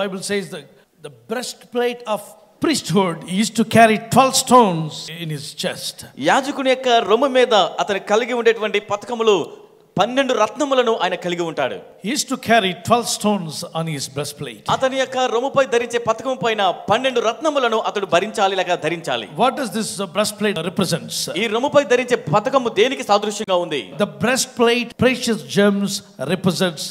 Bible says that the breastplate of priesthood used to carry 12 stones in his chest. యాజకుని యొక్క రొమ్ము మీద అతను కలిగి ఉండేటువంటి పతకములు 12 రత్నములను ఆయన కలిగి ఉంటాడు. He used to carry 12 stones on his breastplate. అతని యొక్క రొమ్ముపై ధరించే పతకం పైన 12 రత్నములను అతడు భరించాలి లేక ధరించాలి. What does this breastplate represents? ఈ రొమ్ముపై ధరించే పతకము దేనికి సాదృశ్యంగా ఉంది? The breastplate, precious gems, represents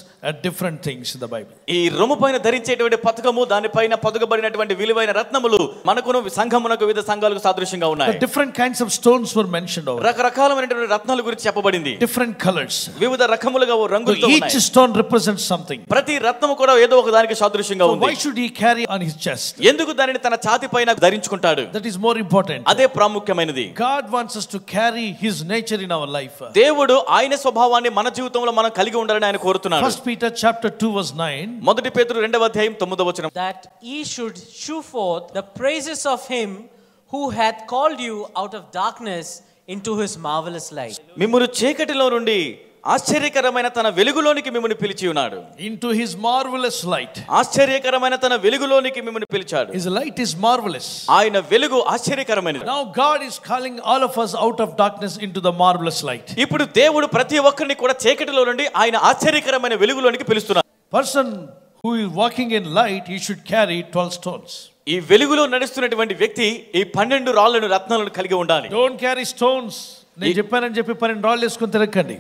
different things in the Bible. ఈ రొమ్ము పైన ధరించేటువంటి పతకము దానిపైన పొదగబడినటువంటి విలువైన రత్నములు మనకును సంఘమునకు వివిధ సంఘాలకు సాదృశ్యంగా ఉన్నాయి. The different kinds of stones were mentioned over. రకరకాలైనటువంటి రత్నాల గురించి చెప్పబడింది. Different colors. వివిధ రకములుగా రంగులతో ఉన్నాయి. Each stone represents something. ప్రతి రత్నము కూడా ఏదో ఒక దానికి సాదృశ్యంగా ఉంది. Why should he carry on his chest? ఎందుకు దానిని తన ఛాతీ పైన ధరించుకుంటాడు? That is more important. అదే ప్రాముఖ్యమైనది. God wants us to carry his nature in our life. దేవుడు ఆయన స్వభావాన్ని మన జీవితంలో మనం కలిగి ఉండాలని ఆయన కోరుతున్నాడు. 1 Peter chapter 2 verse 9. మొదటి పేతురు 2వ అధ్యాయం 9వ వచనం. That ye should shew forth the praises of him who hath called you out of darkness into his marvelous light. మిమ్మును చీకటిలో నుండి ఆశ్చర్యకరమైన తన వెలుగులోనికి మిమ్మును పిలిచి ఉన్నాడు. Into his marvelous light. ఆశ్చర్యకరమైన తన వెలుగులోనికి మిమ్మును పిలిచాడు. His light is marvelous. ఆయన వెలుగు ఆశ్చర్యకరమైనది. Now God is calling all of us out of darkness into the marvelous light. ఇప్పుడు దేవుడు ప్రతి ఒక్కరిని కూడా చీకటిలో నుండి ఆయన ఆశ్చర్యకరమైన వెలుగులోనికి పిలుస్తున్నాడు. Person who is walking in light, he should carry 12 stones. ఈ వెలుగులో నడుస్తున్నటువంటి వ్యక్తి ఈ 12 రాళ్లను రత్నాలను కలిగి ఉండాలి. Don't carry stones. నేను చెప్పానని చెప్పి 12 రాళ్ళు వేసుకొని తిరగండి.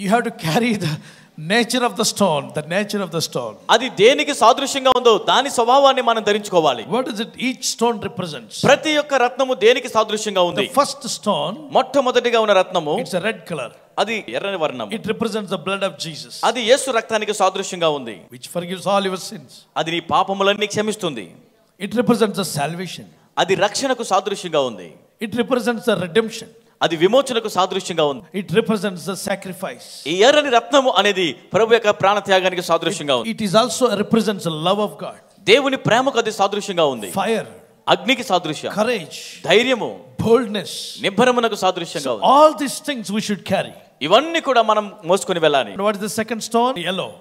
You have to carry the nature of the stone, the nature of the stone. అది దేనికి సాదృశ్యంగా ఉందో దాని స్వభావాన్ని మనం ధరించుకోవాలి. What is it each stone represents? ప్రతి ఒక్క రత్నము దేనికి సాదృశ్యంగా ఉంది? The first stone, మొట్టమొదటిగా ఉన్న రత్నము, it's a red color. అది ఎర్రని వర్ణం. It represents the blood of Jesus. అది యేసు రక్తానికి సాదృశ్యంగా ఉంది. Which forgives all your sins. అది నీ పాపములన్నీ క్షమిస్తుంది. It represents the salvation. అది రక్షణకు సాదృశ్యంగా ఉంది. It represents the redemption. అది విమోచనకు సాదృశ్యంగా ఉంది. It represents the sacrifice. ఈ ఎర్రని రత్నము అనేది ప్రభు యొక్క ప్రాణత్యాగానికి సాదృశ్యంగా ఉంది. It is also represents the love of God. దేవుని ప్రేమకు అది సాదృశ్యంగా ఉంది. Fire, అగ్నికి సాదృశ్యం, courage, ధైర్యము, boldness, నిబ్బరమునకు సాదృశ్యంగా ఉంది. all these things we should carry. ఇవన్నీ కూడా మనం మోసుకొని వెళ్ళాలి. What is the second stone? Yellow.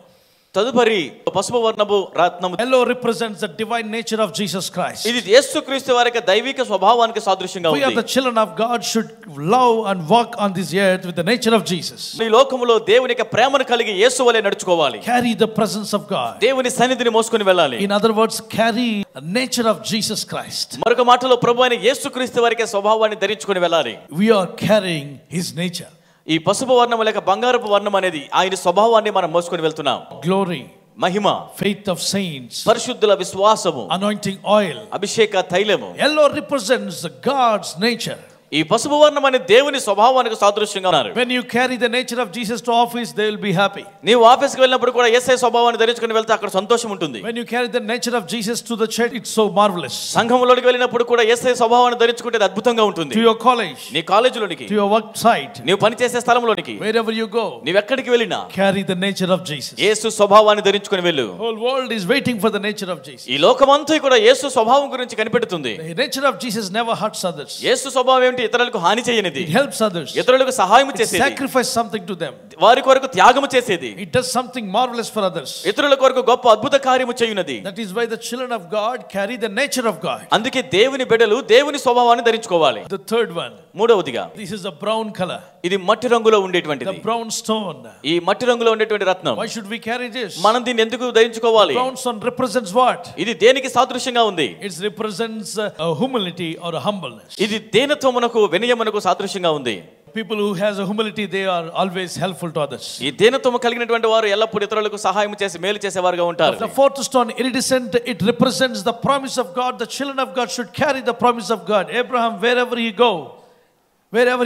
తదుపరి పసుపు వర్ణపు రత్నము. Yellow represents the divine nature of Jesus Christ. ఇది యేసుక్రీస్తు వారి యొక్క దైవిక స్వభావానికి సాదృశ్యంగా We are ఉంది. the children of God should love and walk on this earth with the nature of Jesus. ఈ లోకములో దేవుని యొక్క ప్రేమను కలిగి యేసు వలె నడుచుకోవాలి. Carry the presence of God. దేవుని సన్నిధిని మోసుకొని వెళ్ళాలి. In other words, carry the nature of Jesus Christ. మరొక మాటలో ప్రభు అయిన యేసుక్రీస్తు వారి యొక్క స్వభావాన్ని ధరించుకొని వెళ్ళాలి. We are carrying his nature. ఈ పసుపు వర్ణం లేక బంగారపు వర్ణం అనేది ఆయన స్వభావాన్ని మనం మోసుకొని వెళ్తున్నాం. Glory, Mahima, faith of saints, పరిశుద్ధుల విశ్వాసము, anointing oil. అభిషేక తైలము. Yellow represents God's nature. ఈ పసుపు వర్ణం అనే దేవుని స్వభావానికి సాదృశ్యంగా ఉన్నారు. When you carry the nature of Jesus to office, they will be happy. నీవు ఆఫీస్కి వెళ్ళినప్పుడు కూడా యేసయ్య స్వభావాన్ని ధరించుకొని వెళ్తే అక్కడ సంతోషం ఉంటుంది. When you carry the nature of Jesus to the church, it's so marvelous. సంఘంలోకి వెళ్ళినప్పుడు కూడా యేసయ్య స్వభావాన్ని ధరించుకుంటే అది అద్భుతంగా ఉంటుంది. To your college, నీ కాలేజీలోనికి, to your work site, నీవు పనిచేసే స్థలంలోనికి, wherever you go, నీవు ఎక్కడికి వెళ్ళినా carry the nature of Jesus. యేసు స్వభావాన్ని ధరించుకొని వెళ్ళు. Whole world is waiting for the nature of Jesus. ఈ లోకమంతా కూడా యేసు స్వభావం గురించి కనిపెడుతుంది. The nature of Jesus never hurts others. యేసు స్వభావం ఏమిటి? ఇతరులకు హాని చేయనిది. It helps others. ఇతరులకు సహాయం It చేసేది. sacrifices something to them. వారి కొరకు త్యాగము చేసేది. It does something marvelous for others. ఇతరుల కొరకు గొప్ప అద్భుత కార్యము చేయునది. That is why the children of God carry the nature of God. అందుకే దేవుని బిడ్డలు దేవుని స్వభావాన్ని ధరించుకోవాలి. The third one, మూడవదిగా, this is a brown color. ఇది మట్టి రంగులో ఉండేటువంటిది. The brown stone. ఈ మట్టి రంగులో ఉండేటువంటి రత్నం. Why should we carry this? మనం దీన్ని ఎందుకు ధరించుకోవాలి? Brown stone represents what? ఇది దేనికి సాదృశ్యంగా ఉంది? It represents a humility or a humbleness. ఇది దీనత్వమునకు వినయమునకు సాదృశ్యంగా ఉంది. People who has a humility, they are always helpful to others. ఈ దీనత్వము కలిగినటువంటి వారు ఎల్లప్పుడూ ఇతరులకు సహాయం చేసి మేలు చేసేవారుగా ఉంటారు. The fourth stone, iridescent, it represents the promise of God. The children of God should carry the promise of God. Abraham, wherever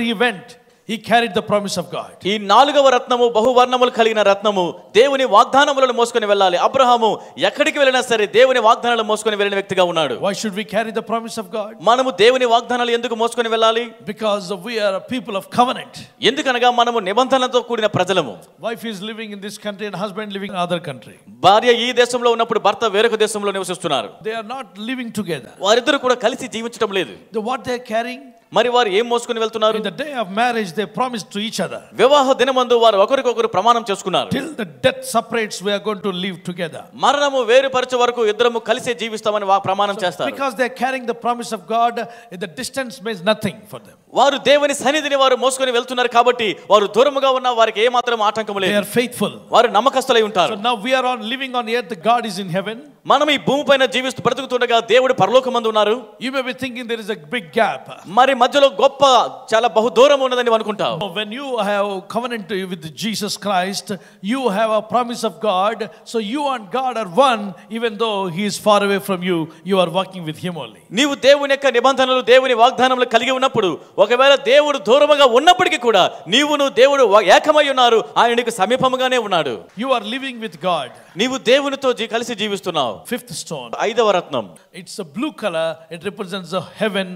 he went, he carried the promise of God. ఈ నాలుగవ రత్నము బహువర్ణములు కలిగిన రత్నము దేవుని వాగ్దానములను మోసుకొని వెళ్ళాలి. అబ్రహాము ఎక్కడికి వెళ్ళినా సరే దేవుని వాగ్దానాలను మోసుకొని వెళ్ళిన వ్యక్తిగా ఉన్నాడు. Why should we carry the promise of God? మనము దేవుని వాగ్దానాలు ఎందుకు మోసుకొని వెళ్ళాలి? Because we are a people of covenant. ఎందుకనగా మనము నిబంధనలతో కూడిన ప్రజలము. Wife is living in this country and husband living in other country. భార్య ఈ దేశంలో ఉన్నప్పుడు భర్త వేరొక దేశంలో నివసిస్తున్నారు. They are not living together. వారిద్దరూ కూడా కలిసి జీవించడం లేదు. What they are carrying? మరి వారు ఏం మోసుకొని వెళ్తున్నారు? In the day of marriage, they promised to each other. వివాహ దినమందు వారు ఒకరికొకరు ప్రమాణం చేసుకున్నారు. Till the death separates, we are going to live together. మరణము వేరుపరచే వరకు ఇద్దరము కలిసే జీవిస్తామని ప్రమాణం చేస్తారు. Because they are carrying the promise of God, the distance means nothing for them. వారు దేవుని సన్నిధిని వారు మోసుకొని వెళ్తున్నారు కాబట్టి వారు దూరముగా ఉన్న వారికి ఏ మాత్రం ఆటంకం They లేదు. are faithful. వారు నమ్మకస్తులై ఉంటారు. So now we are on living on earth, God is in heaven. మనం ఈ భూమిపైన జీవిస్తూ బ్రతుకుతుండగా దేవుడు పరలోకమందు ఉన్నారు. You may be thinking there is a big gap. మరి మధ్యలో గొప్ప చాలా బహు దూరం ఉన్నదని అనుకుంటావు. When you have covenant with Jesus Christ, you have a promise of God. So you and God are one, even though He is far away from you. You are walking with Him only. నీవు దేవుని యొక్క నిబంధనలు దేవుని వాగ్దానములు కలిగి ఉన్నప్పుడు ఒకవేళ దేవుడు దూరముగా ఉన్నప్పటికీ కూడా నీవును దేవుడు ఏకమై ఉన్నారు. ఆయన నీకు సమీపముగానే ఉన్నాడు. You are living with God. నీవు దేవునితో కలిసి జీవిస్తున్నావు. Fifth stone. ఐదవ రత్నం. It's a blue color. It represents the heaven,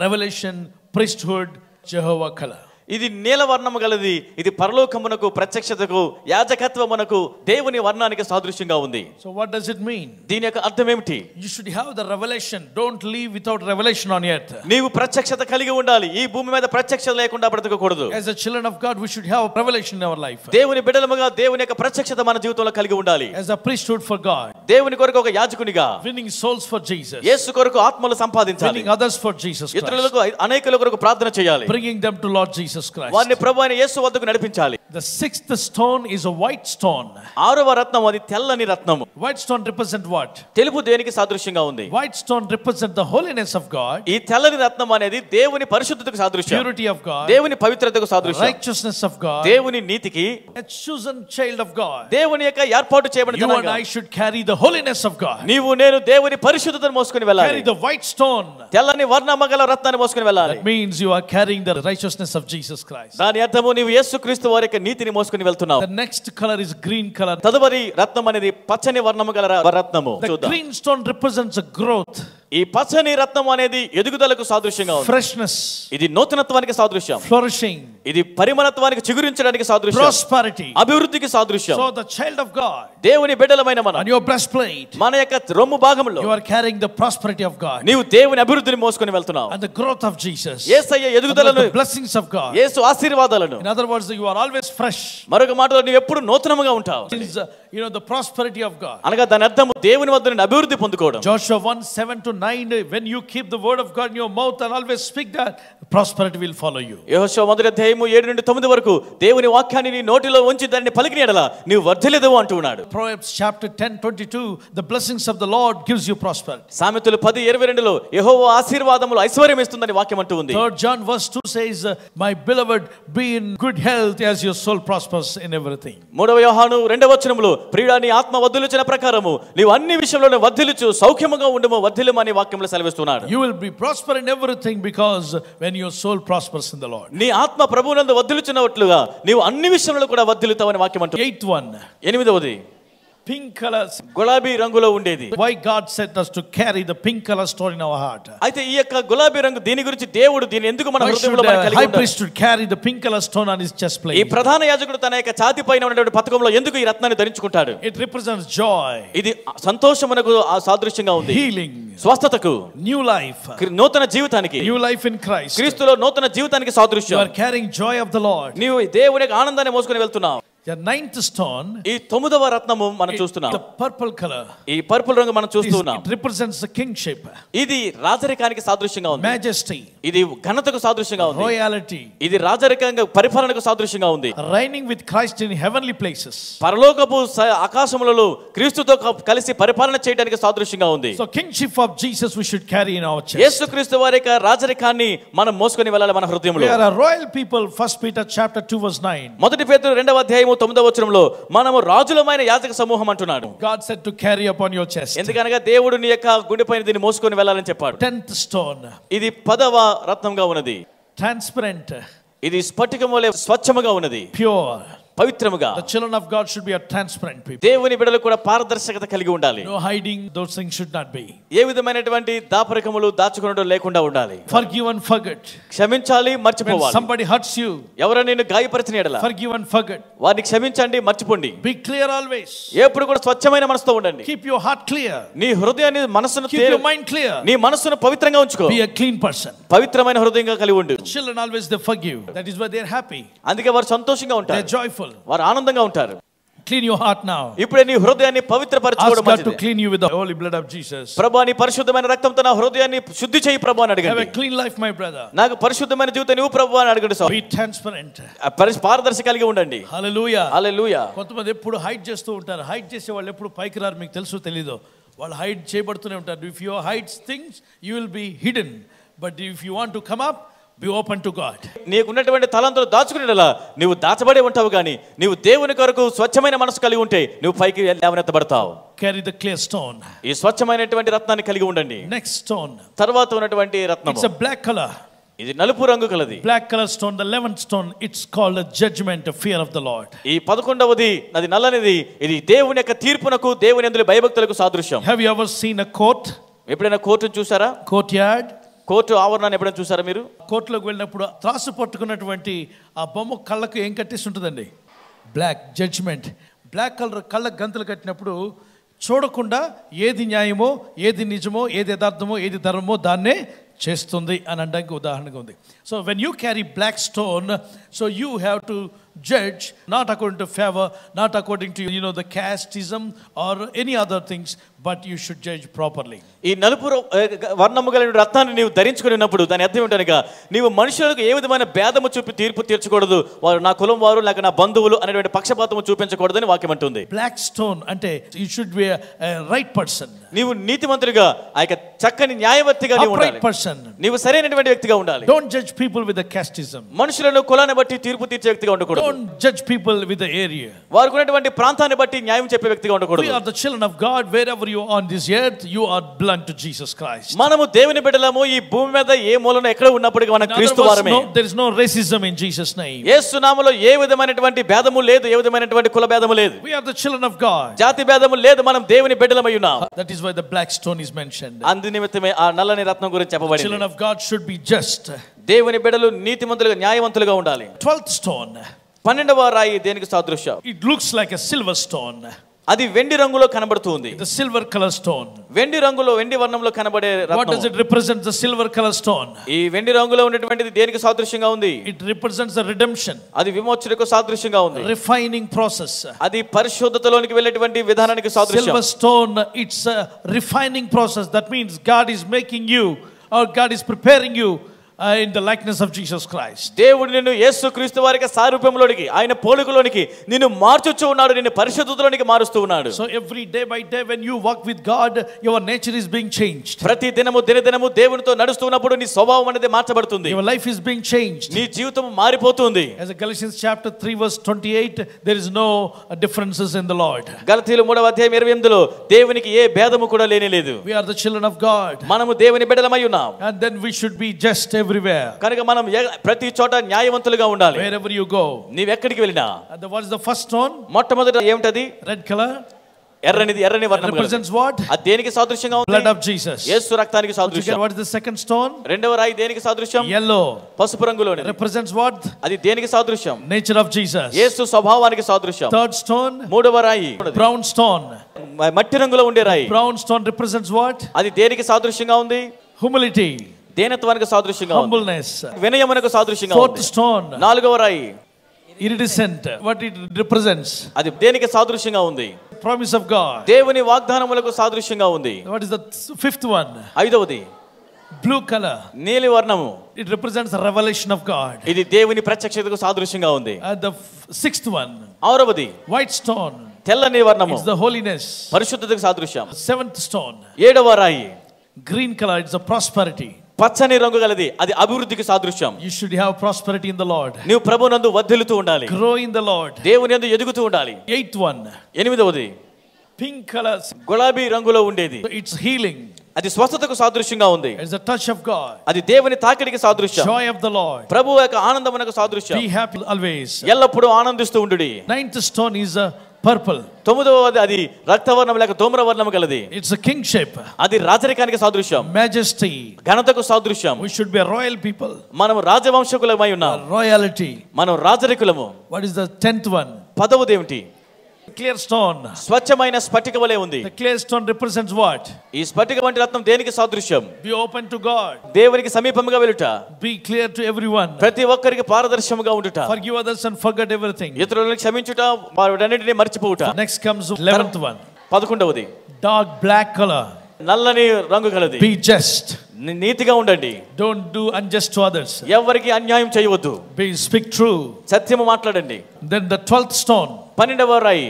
revelation, priesthood, Jehovah color. ఇది నీలవర్ణము గలది. ఇది పరలోకమునకు ప్రత్యక్షతకు యాజకత్వమునకు దేవుని వర్ణానికి సాదృశ్యంగా ఉంది. So what does it mean? దీని యొక్క అర్థం ఏమిటి? You should have the revelation. Don't live without revelation on earth. నీవు ప్రత్యక్షత కలిగి ఉండాలి. ఈ భూమి మీద ప్రత్యక్షత లేకుండా బ్రతకకూడదు. As a children of God, we should have a revelation in our life. దేవుని బిడ్డలముగా దేవుని యొక్క ప్రత్యక్షత మన జీవితంలో కలిగి ఉండాలి. As a priesthood for God. దేవుని కొరకు ఒక యాజకునిగా Winning souls for Jesus. యేసు కొరకు ఆత్మలు సంపాదించాలి. Winning others for Jesus Christ. ఇతరులకు అనేకుల కొరకు ప్రార్థన చేయాలి. Bringing them to Lord Jesus Christ. వారిని ప్రభువైన యేసు వద్దకు నడిపించాలి. The sixth stone is a white stone. ఆరవ రత్నం అది తెల్లని రత్నము. White stone represent what? తెలుపు దేనికి సాదృశ్యంగా ఉంది? White stone represent the holiness of God. ఈ తెల్లని రత్నం అనేది దేవుని పరిశుద్ధతకు సాదృశ్యం. Purity of God. దేవుని పవిత్రతకు సాదృశ్యం. Righteousness of God. దేవుని నీతికి. A chosen child of God. దేవుని యొక్క ఏర్పాటు చేయబడిన You and I should carry the holiness of God. నీవు నేను దేవుని పరిశుద్ధతను మోసుకొని వెళ్ళాలి. Carry the white stone. తెల్లని వర్ణమగల రత్నాన్ని మోసుకొని వెళ్ళాలి. That means you are carrying the righteousness of Jesus Christ. దాని అర్థము నీవు యేసుక్రీస్తు వారి యొక్క నీతిని మోసుకొని వెళ్తున్నావు. The next color is green color. తదుపరి రత్నం అనేది పచ్చని వర్ణము గల రత్నము. The green stone represents a growth. ఈ పచ్చని రత్నం అనేది ఎదుగుదలకు సాదృశ్యంగా ఉంది. Freshness. ఇది నూతనత్వానికి సాదృశ్యం. Flourishing. ఇది పరిమళత్వానికి చిగురించడానికి సాదృశ్యం. Prosperity. అభివృద్ధికి సాదృశ్యం. So the child of God. దేవుని బిడ్డలమైన మనం. On your breastplate. మన యొక్క రొమ్ము భాగంలో. You are carrying the prosperity of God. నీవు దేవుని అభివృద్ధిని మోసుకొని వెళ్తున్నావు. And the growth of Jesus. యేసయ్య ఎదుగుదలను. The blessings of God. యేసు ఆశీర్వాదాలను. In other words, you are always fresh. మరొక మాటలో నీవు ఎప్పుడు నూతనముగా ఉంటావు. The prosperity of God. అనగా దాని అర్థం దేవుని వద్ద నుండి అభివృద్ధి పొందుకోవడం. Joshua 1:7-9, when you keep the word of God in your mouth and always speak that, prosperity will follow you. యెహోషువ మొదటి అధ్యాయము 7 నుండి 9 వరకు దేవుని వాక్యాన్ని నీ నోటిలో ఉంచి దాన్ని పలికిన యెడల నీవు వర్ధిల్లెదవు అంటున్నాడు. Proverbs chapter 10:22, the blessings of the Lord gives you prosperity. సామెతలు 10:22లో యెహోవా ఆశీర్వాదములు ఐశ్వర్యం ఇస్తుందని వాక్యం అంటూ ఉంది. 3 John verse 2 says, my beloved, be in good health as your soul prospers in everything. 3వ యోహాను 2వ వచనములో ప్రియుడా నీ ఆత్మ వర్ధిల్లుచున్న ప్రకారము నీవు అన్ని విషయంలోనే వర్ధిల్లుచు సౌఖ్యముగా ఉండుము వర్ధిల్లమని వాక్యంలో సెలవిస్తున్నాడు. You will be prosper in everything because when your soul prospers in the Lord. నీ ఆత్మ ప్రభువునందు వర్ధిల్లుచున్నట్లుగా నీవు అన్ని విషయంలో కూడా వర్ధిల్లుతావని వాక్యం అంటూ. 8th one. 8వది pink colors. గులాబీ రంగులో ఉండేది. Why God said us to carry the pink color stone in our heart? అయితే ఈ యొక్క గులాబీ రంగు దీని గురించి దేవుడు దీని ఎందుకు మన హృదయంలో మనం కలిగి high ఉండాలి? priest should carry the pink color stone on his chest plate. ఈ ప్రధాన యాజకుడు తన యొక్క ఛాతీ పైన ఉన్నటువంటి పతకంలో ఎందుకు ఈ రత్నాన్ని ధరించుకుంటాడు? It represents joy. ఇది సంతోషమునకు సాదృశ్యంగా ఉంది. Healing. స్వస్థతకు. New life. నూతన జీవితానికి. New life in Christ. క్రీస్తులో నూతన జీవితానికి సాదృశ్యం. You are carrying joy of the Lord. నీవు దేవుని యొక్క ఆనందాన్ని మోసుకొని వెళ్తున్నావు. The 9th stone. ఈ 9వ రత్నము మనం చూస్తున్నాం. The purple color. ఈ పర్పుల్ రంగు మనం చూస్తున్నాం. It represents the kingship. ఇది రాజరికానికి సాదృశ్యంగా ఉంది. Majesty. ఇది ఘనతకు సాదృశ్యంగా ఉంది. Royalty. ఇది రాజరికంగా పరిపాలనకు సాదృశ్యంగా ఉంది. Reigning with Christ in heavenly places. పరలోకపు ఆకాశములలో క్రీస్తుతో కలిసి పరిపాలన చేయడానికి సాదృశ్యంగా ఉంది. So kingship of Jesus we should carry in our chest. యేసుక్రీస్తు వారి యొక్క రాజరికాన్ని మనం మోసుకొని వెళ్ళాలి మన హృదయంలో. We are a royal people. 1 Peter chapter 2 verse 9. మొదటి పేతురు 2వ అధ్యాయము 9వ వచనంలో మనము రాజులమైన యాజక సమూహం అంటున్నాడు. God said to carry upon your chest. ఎందుకనగా దేవుడు నీ యొక్క గుండెపైన దీన్ని మోసుకొని వెళ్ళాలని చెప్పాడు. 10th stone. ఇది 10వ రత్నంగా ఉన్నది. Transparent. ఇది స్ఫటికము వలె స్వచ్ఛముగా ఉన్నది. Pure. పవిత్రముగా. The children of God should be a transparent people. దేవుని బిడ్డలు కూడా పారదర్శకత కలిగి ఉండాలి. No hiding, those things should not be. ఏ విధమైనటువంటి దాపరికములు దాచుకొనడం లేకుండా ఉండాలి. Forgive and forget. క్షమించాలి, When మర్చిపోవాలి. somebody hurts you, ఎవరైనా నిన్ను గాయపరిచిన ఎడల forgive and forget. వారిని క్షమించండి, మర్చిపోండి. Be clear always. ఎప్పుడు కూడా స్వచ్ఛమైన మనసుతో ఉండండి. Keep your heart clear. నీ హృదయాన్ని మనసును Keep your mind clear. నీ మనసును పవిత్రంగా ఉంచుకో. Be a clean person. పవిత్రమైన హృదయంగా కలిగి ఉండు. Children always they forgive. That is why they are happy. అందుకే వారు సంతోషంగా They ఉంటారు, are joyful. వారు ఆనందంగా ఉంటారు. Clean your heart now. ఇప్పుడే నీ హృదయాన్ని పవిత్రపరచుకోవడం Ask God to మంచిది. clean you with the holy blood of Jesus. ప్రభువా నీ పరిశుద్ధమైన రక్తంతో నా హృదయాన్ని శుద్ధి చేయి ప్రభువా అని Have అడగండి. a clean life, my brother. నాకు పరిశుద్ధమైన జీవితం నువ్వు ప్రభువా అని అడగండి. Be transparent. పారదర్శి కలిగి ఉండండి. Hallelujah. హల్లెలూయా. కొంతమంది ఎప్పుడు హైడ్ చేస్తూ ఉంటారు. హైడ్ చేసే వాళ్ళు ఎప్పుడు పైకి రారు, మీకు తెలుసు తెలీదు. వాళ్ళు హైడ్ చేయబడుతూనే ఉంటారు. If you hide things, you will be hidden. But if you want to come up, be open to God. నీకున్నటువంటి తలంతులు దాచుకునేలా నువ్వు దాచబడే ఉంటావు, కానీ నీవు దేవుని కొరకు స్వచ్ఛమైన మనసు కలిగి ఉంటే నువ్వు పైకి లేవనెత్తబడతావు. Carry the clear stone. ఈ స్వచ్ఛమైనటువంటి రత్నాన్ని కలిగి ఉండండి. Next stone. తర్వాత ఉన్నటువంటి రత్నం It's a black color. ఇది నలుపు రంగు కలది. Black color stone, the 11th stone, it's called a judgment, a fear of the Lord. ఈ 11వది అది నల్లనిది. ఇది దేవుని యొక్క తీర్పునకు, దేవుని యందు భయభక్తులకు సాదృశ్యం. Have you ever seen a court? ఎప్పుడైనా కోర్టును చూసారా? Courtyard? కోర్టు ఆవరణాన్ని ఎప్పుడైనా చూసారా మీరు? కోర్టులోకి వెళ్ళినప్పుడు త్రాసు పట్టుకున్నటువంటి ఆ బొమ్మ కళ్ళకు ఏం కట్టేసి ఉంటుందండి? Black judgement. బ్లాక్ కలర్ కళ్ళకు గంతలు కట్టినప్పుడు చూడకుండా ఏది న్యాయమో, ఏది నిజమో, ఏది యథార్థమో, ఏది ధర్మమో దాన్నే చేస్తుంది అని అనడానికి ఉదాహరణగా ఉంది. So when you carry black stone, so you have to judge not according to favor, not according to the casteism or any other things, but you should judge properly. ఈ నలుపు వర్ణము కలిగిన రత్నాన్ని నీవు ధరించుకుని ఉన్నప్పుడు దాని అర్థం ఏంటనగా నీవు మనుషులకు ఏ విధమైన భేదము చూపి తీర్పు తీర్చకూడదు. వారు నా కులం వారు, లేక నా బంధువులు అనేటువంటి పక్షపాతము చూపించకూడదని వాక్యం అంటుంది. బ్లాక్ స్టోన్ అంటే you should be a right person. నీవు నీతిమంతుడిగా, ఆ యొక్క చక్కని న్యాయవర్తిగా నీవు ఉండాలి. Upright person. నీవు సరైనటువంటి వ్యక్తిగా ఉండాలి. Don't judge people with the casteism. మనుషులను కులాన్ని బట్టి తీర్పు తీర్చే వ్యక్తిగా ఉండకూడదు. Don't judge people with the area. వారికి ఉన్నటువంటి ప్రాంతాన్ని బట్టి న్యాయం చెప్పే వ్యక్తిగా ఉండకూడదు. We are the children of God. Wherever you are on this earth, you are belong to Jesus Christ. మనము దేవుని బిడ్డలము. ఈ భూమి మీద ఏ మూలన ఎక్కడ ఉన్నప్పటికీ మనం క్రీస్తు వారమే. There is no racism in Jesus name. యేసు నామములో ఏ విధమైనటువంటి భేదము లేదు, ఏ విధమైనటువంటి కుల భేదము లేదు. We are the children of God. జాతి భేదము లేదు, మనం దేవుని బిడ్డలమై ఉన్నాం. That is why the black stone is mentioned. అందు నిమిత్తమే ఆ నల్లని రత్నం గురించి చెప్పబడింది. Children of God should be just. దేవుని బిడ్డలు నీతిమంతులుగా, న్యాయవంతులుగా ఉండాలి. 12th stone. 12వ రాయి దేనికి సాదృశ్యం? It looks like a silver stone. అది వెండి రంగులో కనబడుతుంది. The silver color stone. వెండి రంగులో, వెండి వర్ణంలో కనబడే రత్నం. What does it represent? The silver color stone. ఈ వెండి రంగులో ఉన్నటువంటిది దేనికి సాదృశ్యంగా ఉంది? It represents the redemption. అది విమోచనకు సాదృశ్యంగా ఉంది. Refining process. అది పరిశుద్ధతలోనికి వెళ్ళేటువంటి విధానానికి సాదృశ్యం. Silver stone, it's a refining process. That means God is making you, or God is preparing you in the likeness of Jesus Christ. దేవుడు నిన్ను యేసుక్రీస్తు వారి సారూప్యంలోనికి, ఆయన పోలికలోనికి నిన్ను మార్చుచూ ఉన్నాడు. నిన్ను పరిశుద్ధతలోనికి మారుస్తూ ఉన్నాడు. So every day by day when you walk with God, your nature is being changed. ప్రతి దినము దినదినము దేవునితో నడుస్తున్నప్పుడు నీ స్వభావం అనేది మార్చబడుతుంది. Your life is being changed. నీ జీవితం మారిపోతుంది. As Galatians chapter 3 verse 28, there is no differences in the Lord. గలతీయులు 3వ అధ్యాయం 28లో దేవునికి ఏ భేదము కూడా లేనే లేదు. We are the children of God. మనము దేవుని బిడ్డలమై ఉన్నాం. And then we should be just everywhere. కనుక మనం ప్రతి చోట న్యాయవంతులుగా ఉండాలి. Wherever you go. నీవు ఎక్కడికి వెళ్ళినా. What is the first stone? మొట్టమొదట ఏమిటది? Red color. ఎర్రని వర్ణం. Represents what? అది దేనికి సాదృశ్యంగా ఉంది? Blood of Jesus. యేసు రక్తానికి సాదృశ్యం. What is the second stone? రెండవ రాయి దేనికి సాదృశ్యం? Yellow. పసుపు రంగులోనిది. Represents what? అది దేనికి సాదృశ్యం? Nature of Jesus. యేసు స్వభావానికి సాదృశ్యం. Third stone. మూడవ రాయి Brown stone. మట్టి రంగులో ఉండే రాయి. Brown stone represents what? అది దేనికి సాదృశ్యంగా ఉంది? Humility. దేనత్వానికి సాదృశ్యంగా ఉంది. Humbleness. వినయమునకు సాదృశ్యంగా ఉంది. Fourth stone. నాలుగవ రాయి Iridescent. What it represents? అది దేనికి సాదృశ్యంగా ఉంది? Promise of God. దేవుని వాగ్దానములకు సాదృశ్యంగా ఉంది. What is the fifth one? ఐదవది Blue color. నీలి వర్ణము. It represents the revelation of God. ఇది దేవుని ప్రత్యక్షతకు సాదృశ్యంగా ఉంది. The sixth one. ఆరవది White stone. తెల్లని వర్ణము. It's the holiness. పరిశుద్ధతకు సాదృశ్యం. Seventh stone. ఏడవ రాయి Green color. It's the prosperity. పచ్చని రంగు గలది. అది అభివృద్ధికి సాదృశ్యం. You should have prosperity in the Lord. నీవు ప్రభునందు వర్ధిల్లుతూ ఉండాలి. Grow in the Lord. దేవుని యందు ఎదుగుతూ ఉండాలి. Eighth one. ఎనిమిదవది Pink color. గులాబీ రంగులో ఉండేది. It's healing. అది స్వస్థతకు సాదృశ్యంగా ఉంది. It's the touch of God. అది దేవుని తాకిడికి సాదృశ్యం. Joy of the Lord. ప్రభువు యొక్క ఆనందమునకు సాదృశ్యం. Be happy always. ఎల్లప్పుడూ ఆనందిస్తూ ఉండుడి. Ninth stone is a purple. తొమ్మిదవది అది రక్తవర్ణం లేక ధూమ్రవర్ణం కలది. It's a kingship. అది రాజరికానికి సాదృశ్యం. Majesty. ఘనతకు సాదృశ్యం. We should be a royal people. మనం రాజవంశకులమై ఉన్నాం. Royalty. మనం రాజరికులము. What is the 10th one? పదవదేమిటి? Clear stone. స్వచ్ఛమైన స్ఫటిక వలె ఉంది. The clear stone represents what? ఈ స్ఫటిక వంటి రత్నం దేనికి సాదృశ్యం? Be open to God. దేవునికి సమీపముగా వెళ్ళుట. Be clear to everyone. ప్రతి ఒక్కరికి పారదర్శముగా ఉండుట. Forgive others and forget everything. ఇతరులను క్షమించుట, వారన్నిటిని మర్చిపోవుట. Next comes 11th one. 11వది Dark black color. నల్లని రంగు కలది. Be just. నీతిగా ఉండండి. Don't do unjust to others. ఎవరికి అన్యాయం చేయవద్దు. Speak true. సత్యము మాట్లాడండి. Then the 12th stone. 12వ రాయి.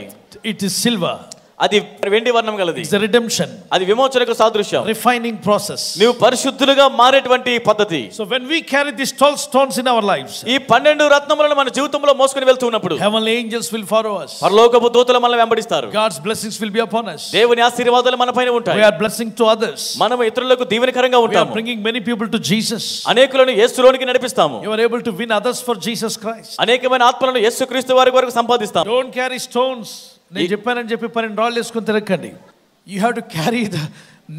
It is silver. అది వెండి వర్ణం కలది. It's the redemption. అది విమోచనకు సాదృశ్యం. Refining process. నీవు పరిశుద్ధులుగా మారేటువంటి పద్ధతి. So when we carry these 12 stones in our lives, ఈ 12 రత్నములను మన జీవితంలో మోసుకొని వెళ్తున్నప్పుడు heavenly angels will follow us. పరలోకపు దూతలు మనల్ని వెంబడిస్తారు. God's blessings will be upon us. దేవుని ఆశీర్వాదాలు మనపైన ఉంటాయి. We are blessing to others. మనం ఇతరులకు దీవెనకరంగా We are ఉంటాము. bringing many people to Jesus. అనేకులను యేసులోనికి నడిపిస్తాము. You are able to win others for Jesus Christ. అనేకమైన ఆత్మలను యేసుక్రీస్తు వారి వరకు సంపాదిస్తాము. Don't carry stones. నేను చెప్పానని చెప్పి 12 రాళ్ళు వేసుకొని తిరగండి. You have to carry the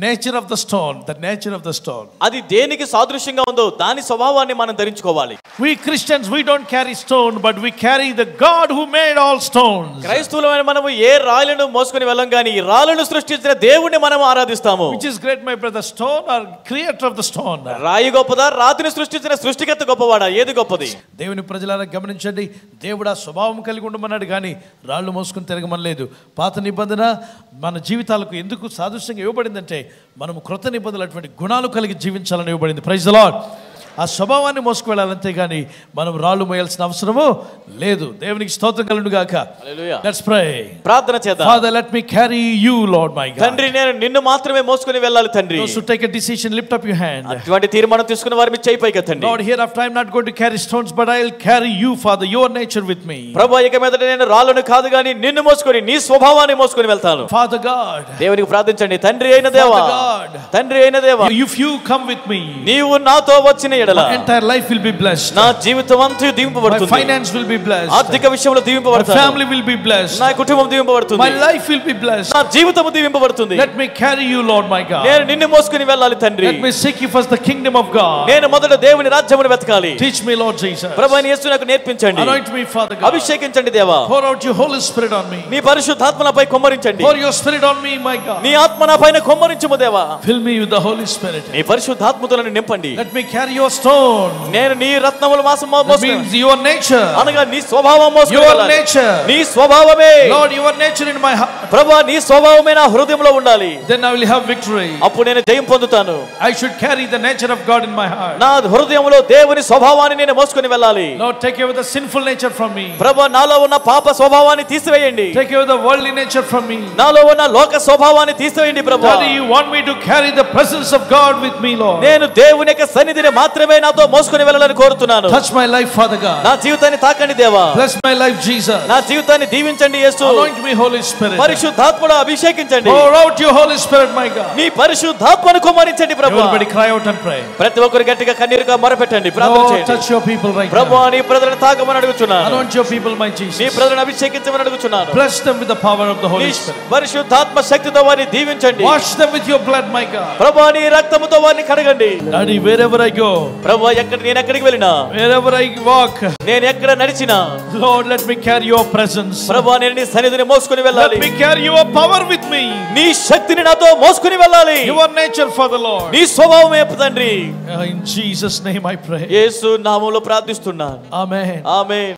nature of the stone, the nature of the stone. అది దేనికి సాదృశ్యంగా ఉందో దాని స్వభావాన్ని మనం ధరించుకోవాలి. We Christians, we don't carry stone, but we carry the God who made all stones. క్రైస్తవులమైన మనము ఏ రాళ్ళను మోసుకొని వెళ్ళం గాని ఈ రాళ్ళను సృష్టించిన దేవుణ్ణి మనం ఆరాధిస్తాము. Which is great, my brother, stone or creator of the stone? రాయి గొప్పదా, రాతిని సృష్టించిన సృష్టికర్త గొప్పవాడా? ఏది గొప్పది? దేవుని ప్రజలారా గమనించండి, దేవుడు ఆ స్వభావం కలిగి ఉండమన్నాడు కానీ రాళ్ళు మోసుకొని తిరగమనలేదు. పాత నిబంధన మన జీవితాలకు ఎందుకు సాదృశ్యంగా ఇవ్వబడిందంటే మనము క్రొత్త నిబంధనలు అటువంటి గుణాలు కలిగి జీవించాలని ఇవ్వబడింది. Praise the Lord. ఆ స్వభావాన్ని మోసుకు వెళ్ళాలంతే కానీ మనం రాళ్ళు మోయాల్సిన అవసరము లేదు. దేవునికి స్తోత్రం కలుగును గాక. హల్లెలూయా. Let's pray. ప్రార్థన చేద్దాం. Father, let me carry you, Lord my God. తండ్రి, నేను నిన్ను మాత్రమే మోసుకొని వెళ్ళాలి తండ్రి. Those who take a decision, lift up your hand. అటువంటి తీర్మానం తీసుకున్న వారి మీద చేయి పైకి తండ్రి. Lord, hereafter I am not going to carry stones, but I will carry you, Father, your nature with me. ప్రభువా, ఇక మీదట నేను రాళ్ళను కాదు గాని నిన్ను మోసుకొని నీ స్వభావాన్ని మోసుకొని వెళ్తాను. Father God. దేవునికి ప్రార్థించండి. తండ్రి అయిన దేవా, తండ్రి అయిన దేవా, if you come with me, నీవు నాతో వచ్చిన ఎడల my entire life will be blessed. నా జీవితం అంతా దీవింపబడుతుంది. My finance will be blessed. ఆర్థిక విషయంలో దీవింపబడతాను. My family will be blessed. నా కుటుంబం దీవింపబడుతుంది. My life will be blessed. నా జీవితం దీవింపబడుతుంది. Let me carry you, Lord my God. నేను నిన్ను మోసుకొని వెళ్ళాలి తండ్రి. Let me seek you first the kingdom of God. నేను మొదట దేవుని రాజ్యమును వెతకాలి. Teach me, Lord Jesus. ప్రభువైన యేసు నాకు నేర్పించండి. Anoint me, Father God. అభిషేకించండి దేవా. Pour out your Holy Spirit on me. నీ పరిశుద్ధాత్మ నాపై కుమ్మరించండి. Pour your Spirit on me, my God. నీ ఆత్మ నాపైన కుమ్మరించుము దేవా. Fill me with the Holy Spirit. నీ పరిశుద్ధాత్మతో నన్ను నింపండి. Let me carry your stone. నేను నీ రత్నముల మాసం That means your nature. అనగా నీ స్వభావం మోసుకొని Your వెళ్ళాలి. nature. నీ స్వభావమే. Lord, your nature in my heart. ప్రభువా, నీ స్వభావమే నా హృదయంలో ఉండాలి. Then I will have victory. అప్పుడు నేను జయం పొందుతాను. I should carry the nature of God in my heart. నా హృదయంలో దేవుని స్వభావాన్ని నేను మోసుకొని వెళ్ళాలి. Lord, take away the sinful nature from me. ప్రభువా, నాలో ఉన్న పాప స్వభావాన్ని తీసివేయండి. Take away the worldly nature from me. నాలో ఉన్న లోక స్వభావాన్ని తీసివేయండి ప్రభువా. Daddy, you want me to carry the presence of God with me, Lord. నేను దేవుని యొక్క సన్నిధిని మాత్రమే నాతో మోసుకొని వెళ్ళాలని కోరుతున్నాను. Touch my life, Father God. నా జీవితాన్ని తాకండి దేవా. Bless my life, Jesus. నా జీవితాన్ని దీవించండి యేసు. Anoint me, Holy Spirit. పరిశుద్ధాత్మను అభిషేకించండి. Pour out your Holy Spirit, my God. నీ పరిశుద్ధాత్మను కుమ్మరించండి ప్రభువా. Everybody cry out and pray. ప్రతి ఒక్కరు గట్టిగా కన్నీరుగా మొరపెట్టండి, ప్రార్థన Lord, చేయండి. touch your people right ప్రభువా, now. నీ ప్రజలను తాకమని అడుగుచున్నాను. Anoint your people, my నీ Jesus. ప్రజలను అభిషేకించమని అడుగుచున్నాను. Bless them with the power of the నీ Holy Spirit. పరిశుద్ధాత్మ శక్తితో వారిని దీవించండి. Wash them with your blood, my God. ప్రభువా, నీ రక్తముతో వారిని కడగండి. Daddy, wherever I go, ప్రభువా, నేను ఎక్కడికి వెళ్ళినా, wherever I walk, నేను ఎక్కడ నడిచినా, Lord, let me carry your presence. ప్రభువా, నేను నీ సన్నిధిని మోసుకొని వెళ్ళాలి. Let me carry your power with me. నీ శక్తిని నాతో మోసుకొని వెళ్ళాలి. Your nature for the Lord. నీ స్వభావమే తండ్రి. In Jesus' name I pray. యేసు నామములో ప్రార్థిస్తున్నాను. Amen. ఆమేన్.